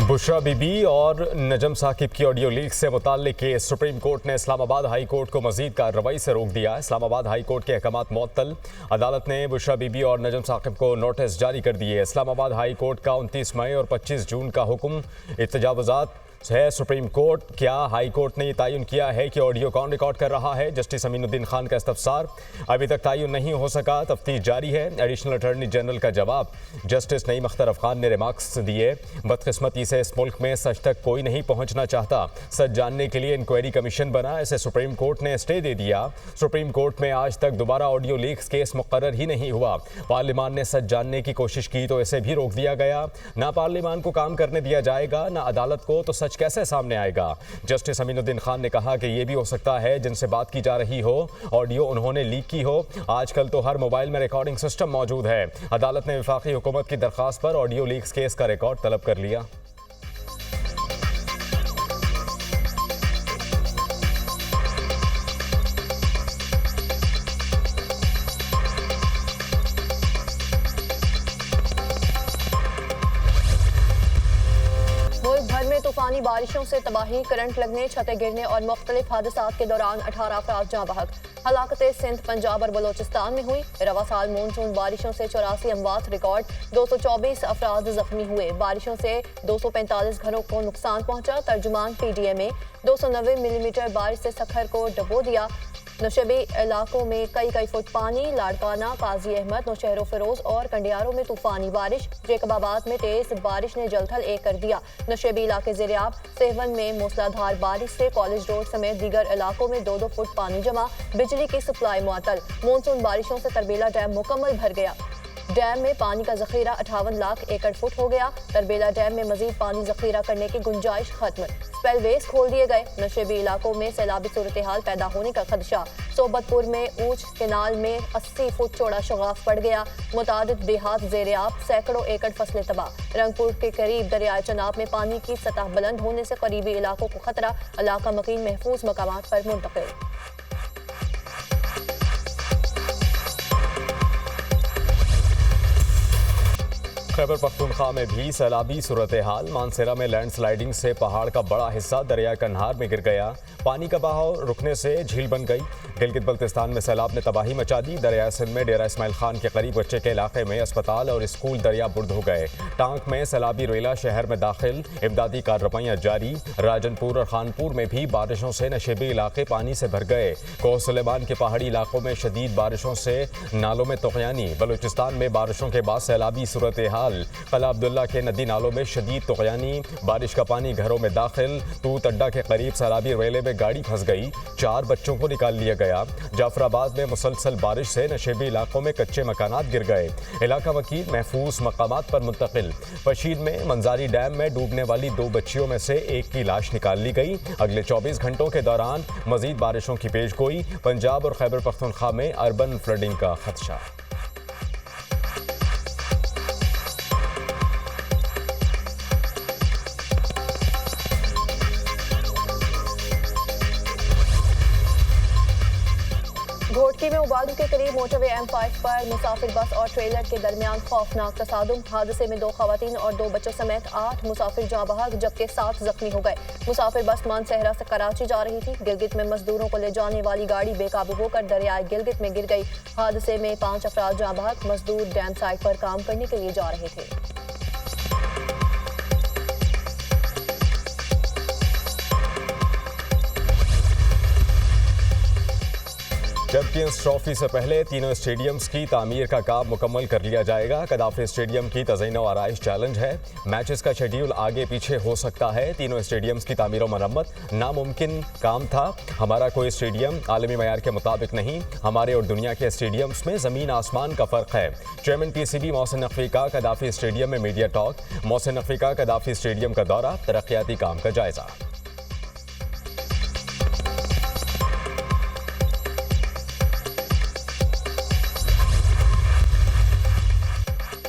बुशरा बीबी और नजम साकिब की audio leak से मुताल्लिक केस सुप्रीम कोर्ट ने इस्लामाबाद हाई कोर्ट को मजीद कार्रवाई से रोक दिया। इस्लामाबाद हाई कोर्ट के अहकामात मुअत्तल। अदालत ने बुशरा बीबी और नजम साकिब को नोटिस जारी कर दिए। इस्लामाबाद हाई कोर्ट का 29 मई और 25 जून का हुक्म इत्तजावजात है। सुप्रीम कोर्ट क्या हाई कोर्ट ने ये तयन किया है कि ऑडियो कौन रिकॉर्ड कर रहा है? जस्टिस अमीनुद्दीन खान का इस्तफसार, अभी तक तयन नहीं हो सका, तफ्तीश जारी है। एडिशनल अटॉर्नी जनरल का जवाब, जस्टिस नईम अख्तर अफगान ने रिमार्क्स दिए। बदकिस्मती से इस मुल्क में सच तक कोई नहीं पहुंचना चाहता, सच जानने के लिए इंक्वायरी कमीशन बना, इसे सुप्रीम कोर्ट ने स्टे दे दिया। सुप्रीम कोर्ट में आज तक दोबारा ऑडियो लीक्स केस मुकर्रर ही नहीं हुआ। पार्लियामान ने सच जानने की कोशिश की तो इसे भी रोक दिया गया। ना पार्लियामान को काम करने दिया जाएगा, ना अदालत को, तो सच कैसे सामने आएगा? जस्टिस अमीनुद्दीन खान ने कहा कि यह भी हो सकता है जिनसे बात की जा रही हो ऑडियो उन्होंने लीक की हो। आजकल तो हर मोबाइल में रिकॉर्डिंग सिस्टम मौजूद है। अदालत ने वफाकी हुकूमत की दरख्वास्त पर ऑडियो लीक्स केस का रिकॉर्ड तलब कर लिया। तूफानी बारिशों से तबाही, करंट लगने, छतें गिरने और मुख्तलिफ हादसात के दौरान 18 अफराद जाँ बहक। हलाकतें सिंध, पंजाब और बलोचिस्तान में हुई। रवा साल मानसून बारिशों से 84 अमवात रिकॉर्ड, 224 अफराद जख्मी हुए। बारिशों से 245 घरों को नुकसान पहुंचा। तर्जुमान PDMA 290 मिलीमीटर बारिश से सखर को डबो दिया। नौशेबी इलाकों में कई फुट पानी। लाड़काना, काजी अहमद, नौशहरो फिरोज और कंडियारों में तूफानी बारिश। जेकबाबाद में तेज बारिश ने जलथल एक कर दिया। नौशेबी इलाके ज़ेरियाब। सेहवन में मूसलाधार बारिश से कॉलेज रोड समेत दीगर इलाकों में 2-2 फुट पानी जमा। बिजली की सप्लाई मुअत्तल। मानसून बारिशों से तरबेला डैम मुकम्मल भर गया। डैम में पानी का जखीरा 58 लाख एकड़ फुट हो गया। तरबेला डैम में मजीद पानी जखीरा करने की गुंजाइश खत्म। स्पेलवेज खोल दिए गए। नशेबी इलाकों में सैलाबी सूरत हाल पैदा होने का खदशा। सोबतपुर में ऊंच केनाल में 80 फुट चौड़ा शगाफ पड़ गया। मुतादिद देहात ज़ेरियाब, सैकड़ों एकड़ फसलें तबाह। रंगपुर के करीब दरियाए चनाब में पानी की सतह बुलंद होने से करीबी इलाकों को खतरा। इलाका मकीन महफूज मकामात पर मुंतकिल। खैबर पख्तूनख्वा में भी सैलाबी सूरत हाल। मानसेरा में लैंडस्लाइडिंग से पहाड़ का बड़ा हिस्सा दरिया कन्हार में गिर गया। पानी का बहाव रुकने से झील बन गई। गिलगित बल्तिस्तान में सैलाब ने तबाही मचा दी। दरिया सिंध में डेरा इस्माइल खान के करीब बच्चे के इलाके में अस्पताल और स्कूल दरिया बुर्द हो गए। टांक में सैलाबी रेला शहर में दाखिल, इमदादी कार्रवाइयाँ जारी। राजनपुर और खानपुर में भी बारिशों से नशेबी इलाके पानी से भर गए। कोह सुलेमान के पहाड़ी इलाकों में शदीद बारिशों से नालों में तुग़यानी। बलूचिस्तान में बारिशों के बाद सैलाबी सूरत हाल। कला अब्दुल्ला के नदी नालों में शदीद तुग़यानी। बारिश का पानी घरों में दाखिल। तूत अड्डा के करीब सैलाबी रेले में गाड़ी फंस गई। 4 बच्चों को निकाल लिया गया। जाफराबाद में मुसलसल बारिश से नशेबी इलाकों में कच्चे मकानात गिर गए। इलाका वकील महफूज मकामात पर मुंतकिल। पशीद में मंजारी डैम में डूबने वाली 2 बच्चियों में से एक की लाश निकाल ली गई। अगले 24 घंटों के दौरान मजीद बारिशों की पेशगोई। पंजाब और खैबर पख्तूनख्वा में अर्बन फ्लडिंग का खदशा। घोटकी में उबालू के करीब मोटरवे M5 पर मुसाफिर बस और ट्रेलर के दरमियान खौफनाक तसादुम। हादसे में 2 खवातीन और 2 बच्चों समेत 8 मुसाफिर जाँ बहक, जबकि 7 जख्मी हो गए। मुसाफिर बस मानसहरा से कराची जा रही थी। गिलगित में मजदूरों को ले जाने वाली गाड़ी बेकाबू होकर दरियाए गिलगित में गिर गई। हादसे में 5 अफराद जाँ बहक। मजदूर डैम साइट पर काम करने के लिए जा रहे थे। चैंपियंस ट्रॉफी से पहले तीनों स्टेडियम्स की तामीर का काम मुकम्मल कर लिया जाएगा। कदाफी स्टेडियम की तज़यीन व आराइश चैलेंज है। मैचेस का शेड्यूल आगे पीछे हो सकता है। तीनों स्टेडियम्स की तामीर व मरम्मत नामुमकिन काम था। हमारा कोई स्टेडियम आलमी मयार के मुताबिक नहीं। हमारे और दुनिया के स्टेडियम्स में ज़मीन आसमान का फ़र्क है। चेयरमैन PCB मोहसिन नकवी का कदाफी स्टेडियम में मीडिया टॉक। मोहसिन नकवी का कदाफी स्टेडियम का दौरा, तरक्याती काम का जायजा।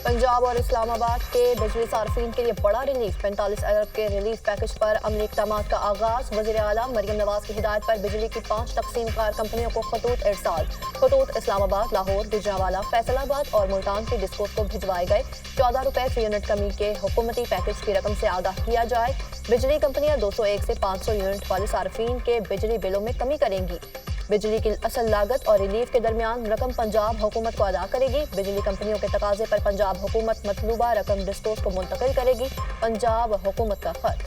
पंजाब और इस्लामाबाद के बिजली सार्फिन के लिए बड़ा रिलीफ। 45 अरब के रिलीफ पैकेज पर अमली इक़दाम का आगाज। वज़ीर आला मरियम नवाज की हिदायत पर बिजली की 5 तकसीम कार कंपनियों को खतूत इरसाल। खतूत इस्लामाबाद, लाहौर, गुजरांवाला, फैसलाबाद और मुल्तान की डिस्कोस को भिजवाए गए। 14 रुपए फी यूनिट कमी के हुकूमती पैकेज की रकम से आगाह किया जाए। बिजली कंपनियां 201 से 500 यूनिट वाले सार्फिन के बिजली बिलों में कमी करेंगी। बिजली की असल लागत और रिलीफ के दरमियान रकम पंजाब हुकूमत को अदा करेगी। बिजली कंपनियों के तकाजे पर पंजाब हुकूमत मतलूबा रकम डिस्कोस को मुंतकिल करेगी। पंजाब हुकूमत का खत।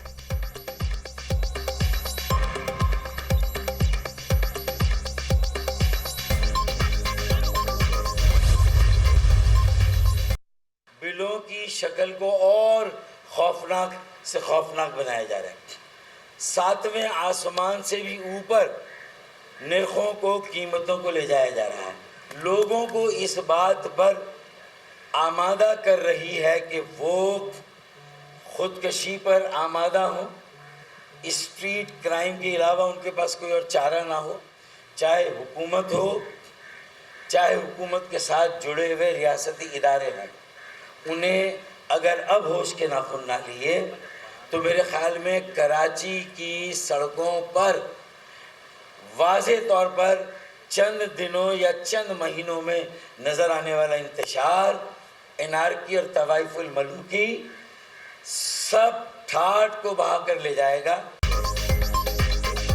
बिलों की शक्ल को और खौफनाक से खौफनाक बनाया जा रहा है। सातवें आसमान से भी ऊपर निर्खों को, कीमतों को ले जाया जा रहा है। लोगों को इस बात पर आमादा कर रही है कि वो खुदकशी पर आमादा हों। स्ट्रीट क्राइम के अलावा उनके पास कोई और चारा ना हो, चाहे हुकूमत हो, चाहे हुकूमत के साथ जुड़े हुए रियासती इदारे हों। उन्हें अगर अब होश के नाखून ना लिए तो मेरे ख्याल में कराची की सड़कों पर वाज़े तौर पर चंद दिनों या चंद महीनों में नज़र आने वाला इंतशार, एनार्की और तवाइफुल मलूकी सब ठाठ को बहा कर ले जाएगा।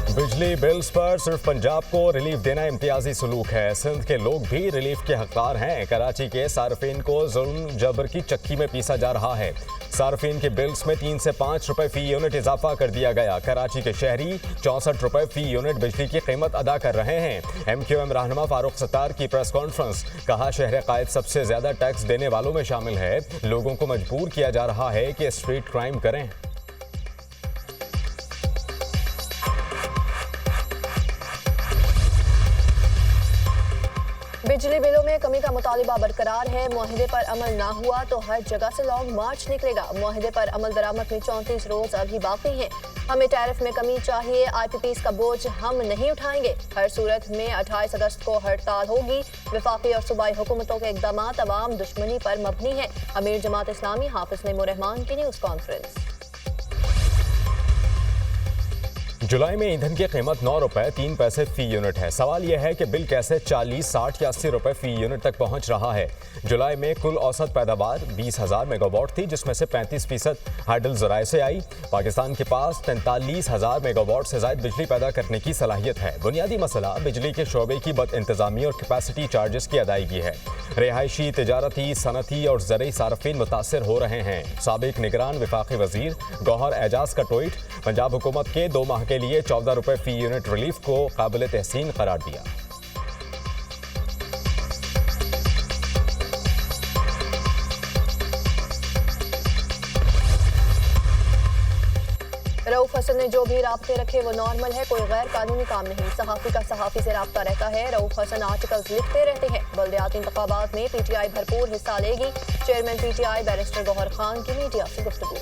बिजली बिल्स पर सिर्फ पंजाब को रिलीफ देना इम्तियाजी सलूक है। सिंध के लोग भी रिलीफ के हकदार हैं। कराची के सार्फिन को जुल्म जबर की चक्की में पीसा जा रहा है। सार्फिन के बिल्स में 3 से 5 रुपए फी यूनिट इजाफा कर दिया गया। कराची के शहरी 64 रुपए फी यूनिट बिजली की कीमत अदा कर रहे हैं। MQM रहनुमा फारूक सत्तार की प्रेस कॉन्फ्रेंस। कहा, शहर कायद सबसे ज्यादा टैक्स देने वालों में शामिल है। लोगों को मजबूर किया जा रहा है कि स्ट्रीट क्राइम करें। बिजली बिलों में कमी का मुतालिबा बरकरार है। मुआहिदे पर अमल ना हुआ तो हर जगह से लॉन्ग मार्च निकलेगा। मुआहिदे पर अमल दरामद में 34 रोज अभी बाकी हैं। हमें टैरिफ में कमी चाहिए। IPPs का बोझ हम नहीं उठाएंगे। हर सूरत में 28 अगस्त को हड़ताल होगी। वफाकी और सूबाई हुकूमतों के इक़दाम अवाम दुश्मनी पर मबनी है। अमीर जमात इस्लामी हाफिज नईमुर रहमान की न्यूज़ कॉन्फ्रेंस। जुलाई में ईंधन की कीमत 9 रुपए 3 पैसे फी यूनिट है। सवाल यह है कि बिल कैसे 40, 60 या 80 रुपए फी यूनिट तक पहुंच रहा है। जुलाई में कुल औसत पैदावार 20,000 मेगावाट थी, जिसमें से 35% हाइडल ज़राए से आई। पाकिस्तान के पास 43,000 मेगावाट से ज़ायद बिजली पैदा करने की सलाहियत है। बुनियादी मसला बिजली के शोबे की बदइंतज़ामी और कैपेसिटी चार्जेस की अदायगी है। रिहायशी, तिजारती, सनती और ज़रई सार्फिन मुतासर हो रहे हैं। साबिक निगरान वफाकी वजीर गौहर एजाज का ट्वीट। पंजाब हुकूमत के 2 माह के लिए 14 रुपए फी यूनिट रिलीफ को काबिल तहसीन करार दिया। रऊफ हसन ने जो भी राब्ते रखे वो नॉर्मल है, कोई गैर कानूनी काम नहीं। सहाफ़ी का सहाफ़ी से राब्ता रहता है। रऊफ हसन आर्टिकल्स लिखते रहते हैं। बल्दियाती इंतखाबात में PTI भरपूर हिस्सा लेगी। Chairman PTI barrister Gauhar Khan की मीडिया से गुफ्तगू।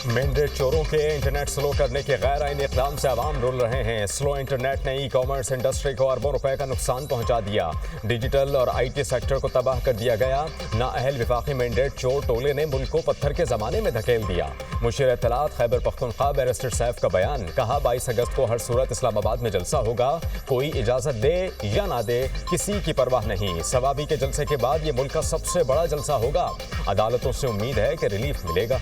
मैंडेट चोरों के इंटरनेट स्लो करने के गैर आईनी इक़दाम से आवाम रुल रहे हैं। स्लो इंटरनेट ने ई-कॉमर्स इंडस्ट्री को अरबों रुपए का नुकसान पहुंचा दिया। डिजिटल और IT सेक्टर को तबाह कर दिया गया। नाअहल वफाकी मैंडेट चोर टोले ने मुल्क को पत्थर के ज़माने में धकेल दिया। मुशीर इत्तलात खैबर पख्तूनख्वा बैरिस्टर सैफ का बयान। कहा, 22 अगस्त को हर सूरत इस्लामाबाद में जलसा होगा। कोई इजाज़त दे या ना दे, किसी की परवाह नहीं। सवाबी के जलसे के बाद ये मुल्क का सबसे बड़ा जलसा होगा। अदालतों से उम्मीद है कि रिलीफ मिलेगा।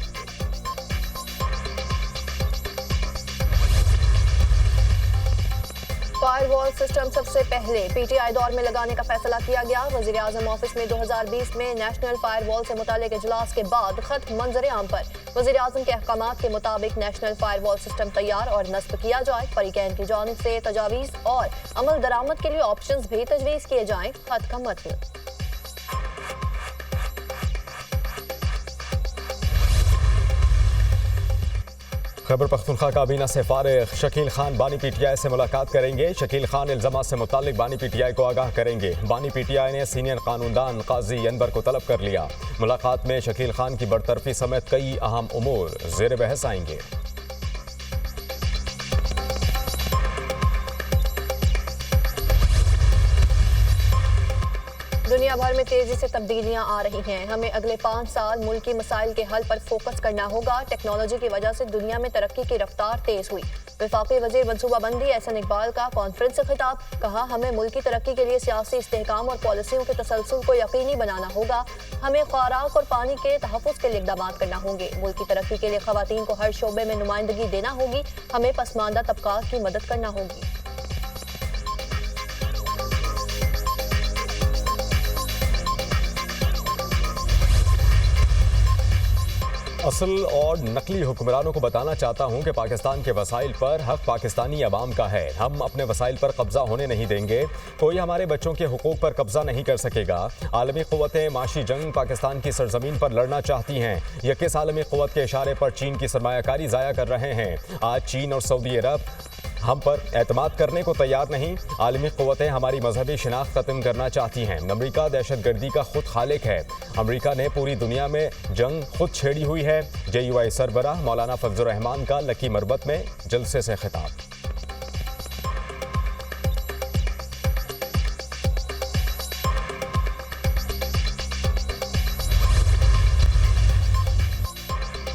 फायरवॉल सिस्टम सबसे पहले PTI दौर में लगाने का फैसला किया गया। वज़ीर आज़म ऑफिस में 2020 में नेशनल फायरवॉल से मुताल्लिक़ इजलास के बाद खत मंजर आम पर वज़ीर आज़म के अहकामात के मुताबिक नेशनल फायरवॉल सिस्टम तैयार और नस्ब किया जाए। फरीकैन की जानिब से तजावीज़ और अमल दरामद के लिए ऑप्शंस भी तजवीज़ किए जाएं। खत का मतलब खैबर पख्तूनख्वा काबीना से फारिग शकील खान बानी PTI से मुलाकात करेंगे। शकील खान इल्ज़ामात से मुताल्लिक़ बानी PTI को आगाह करेंगे। बानी PTI ने सीनियर कानूनदान काजी अनवर को तलब कर लिया। मुलाकात में शकील खान की बरतरफी समेत कई अहम उमूर ज़ेर बहस आएंगे। दुनिया भर में तेजी से तब्दीलियां आ रही हैं। हमें अगले 5 साल मुल्क की मसाइल के हल पर फोकस करना होगा। टेक्नोलॉजी की वजह से दुनिया में तरक्की की रफ्तार तेज हुई। वफाकी वजीर मनसूबाबंदी एहसन इकबाल का कॉन्फ्रेंस से खिताब। कहा, हमें मुल्क की तरक्की के लिए सियासी इस्तेहकाम और पॉलिसियों के तसलसल को यकीनी बनाना होगा। हमें खुराक और पानी के तहफ़्फ़ुज़ के लिए इक़दाम करना होंगे। मुल्क की तरक्की के लिए ख़वातीन को हर शोबे में नुमाइंदगी देना होगी। हमें पसमानदा तबकात की मदद करना होगी। असल और नकली हुक्मरानों को बताना चाहता हूं कि पाकिस्तान के वसाइल पर हक पाकिस्तानी अवाम का है। हम अपने वसाइल पर कब्जा होने नहीं देंगे। कोई हमारे बच्चों के हुकूक पर कब्जा नहीं कर सकेगा। आलमी क़ुव्वतें माशी जंग पाकिस्तान की सरजमीन पर लड़ना चाहती हैं। यह किस आलमी क़ुव्वत के इशारे पर चीन की सरमायाकारी ज़ाया कर रहे हैं? आज चीन और सऊदी अरब हम पर एतमाद करने को तैयार नहीं। आलमी क़ुव्वतें हमारी मजहबी शिनाख्त ख़त्म करना चाहती हैं। अमरीका दहशतगर्दी का खुद खालिक है। अमरीका ने पूरी दुनिया में जंग खुद छेड़ी हुई है। JUI सरबराह मौलाना फजलुर रहमान का लकी मरबत में जलसे से खिताब।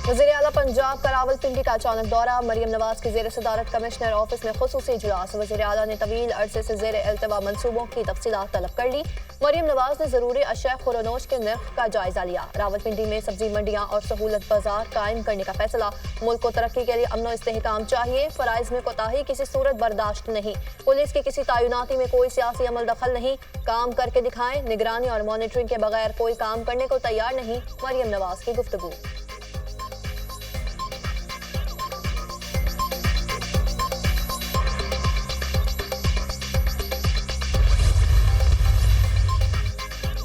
वज़ीर आला पंजाब का रावलपिंडी का अचानक दौरा। मरियम नवाज की ज़ेर सदारत कमिश्नर ऑफिस में खुसूसी इजलास। वज़ीर आला ने तवील अरसे से ज़ेर इल्तवा मनसूबों की तफसीलात तलब कर ली। मरियम नवाज ने ज़रूरी अशिया खुरनोश के नर्ख का जायजा लिया। रावलपिंडी में सब्जी मंडियाँ और सहूलत बाजार कायम करने का फैसला। मुल्क को तरक्की के लिए अमन व इस्तेहकाम चाहिए। फ़राइज़ में कोताही किसी सूरत बर्दाश्त नहीं। पुलिस की किसी तायुनाती में कोई सियासी अमल दखल नहीं। काम करके दिखाएं। निगरानी और मॉनिटरिंग के बगैर कोई काम करने को तैयार नहीं। मरियम नवाज की गुफ्तगू।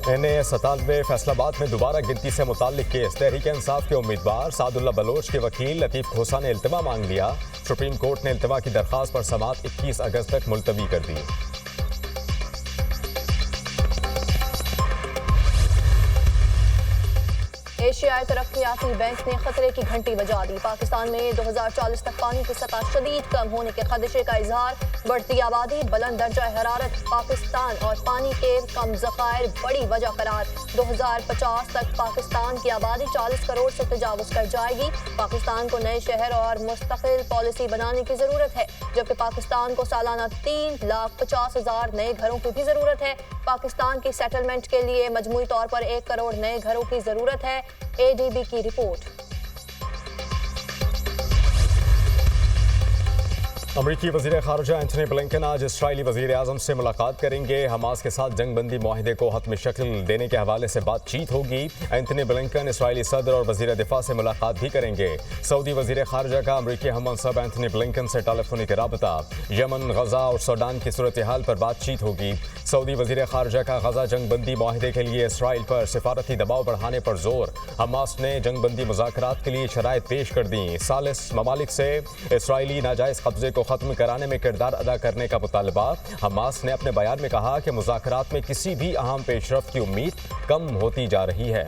NAS 97 फैसलाबाद में दोबारा गिनती से मुताल्लिक केस। तहरीक इंसाफ के उम्मीदवार सादुल्ला बलोच के वकील लतीफ़ खोसा ने इल्तिमा मांग लिया। सुप्रीम कोर्ट ने इल्तिमा की दरख्वास्त पर समाअत 21 अगस्त तक मुलतवी कर दी। एशियाई तरक्कियाती बैंक ने खतरे की घंटी बजा दी। पाकिस्तान में 2040 तक पानी की सतह शदीद कम होने के खदशे का इजहार। बढ़ती आबादी, बुलंद दर्जा हरारत, पाकिस्तान और पानी के कम ज़खायर बड़ी वजह करार। 2050 तक पाकिस्तान की आबादी 40 करोड़ से तजावुज़ कर जाएगी। पाकिस्तान को नए शहर और मुस्तकिल पॉलिसी बनाने की ज़रूरत है, जबकि पाकिस्तान को सालाना 3,50,000 नए घरों की भी ज़रूरत है। पाकिस्तान की सेटलमेंट के लिए मजमूई तौर पर 1 करोड़ नए घरों की ज़रूरत है। ADB की रिपोर्ट। अमरीकी वज़ीर ख़ारिजा एंथनी ब्लिंकन आज इसराइली वज़ीर आज़म से मुलाकात करेंगे। हमास के साथ जंगबंदी मुआहिदे को हतमी शक्ल देने के हवाले से बातचीत होगी। एंथनी ब्लिंकन इसराइली सदर और वज़ीर दिफा से मुलाकात भी करेंगे। सऊदी वज़ीर ख़ारिजा का अमरीकी हममनसब एंथनी ब्लिंकन से टेलीफोनिक राबता। यमन, गजा और सूडान की सूरत हाल पर बातचीत होगी। सऊदी वज़ीर ख़ारिजा का गजा जंगबंदी मुआहिदे के लिए इसराइल पर सिफारती दबाव बढ़ाने पर जोर। हमास ने जंगबंदी मुज़ाकरात के लिए शराइत पेश कर दी। सालिस ममालिक से इसराइली नाजायज़ कब्जे को खत्म कराने में किरदार अदा करने का मुतालबा। हमास ने अपने बयान में कहा कि मुज़ाकरात में किसी भी अहम पेशरफ्त की उम्मीद कम होती जा रही है।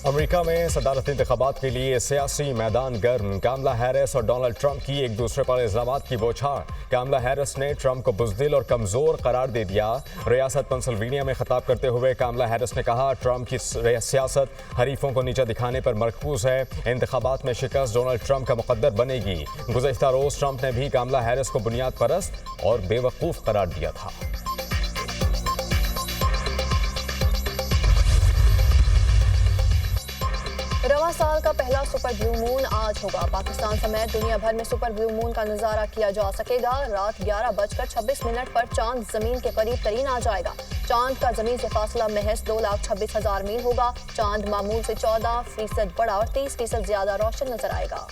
अमेरिका में सदारती इंतखाबात के लिए सियासी मैदान गर्म। कामला हैरिस और डोनाल्ड ट्रंप की एक दूसरे पर इल्ज़ामात की बौछार। कामला हैरिस ने ट्रंप को बुज़दिल और कमज़ोर करार दे दिया। रियासत पेंसिल्वेनिया में खिताब करते हुए कामला हैरिस ने कहा, ट्रंप की सियासत हरीफों को नीचा दिखाने पर मरकूज़ है। इंतखाबात में शिकस्त डोनाल्ड ट्रंप का मुकद्दर बनेगी। गुज़श्ता रोज़ ट्रंप ने भी कामला हैरिस को बुनियाद परस्त और बेवकूफ़ करार दिया था। रवा साल का पहला सुपर ब्लू मून आज होगा। पाकिस्तान समेत दुनिया भर में सुपर ब्लू मून का नजारा किया जा सकेगा। रात 11:26 पर चांद जमीन के करीब तरीन आ जाएगा। चांद का जमीन से फासला महज 2,26,000 मील होगा। चांद मामूल से 14% बड़ा और 30% ज्यादा रोशन नजर आएगा।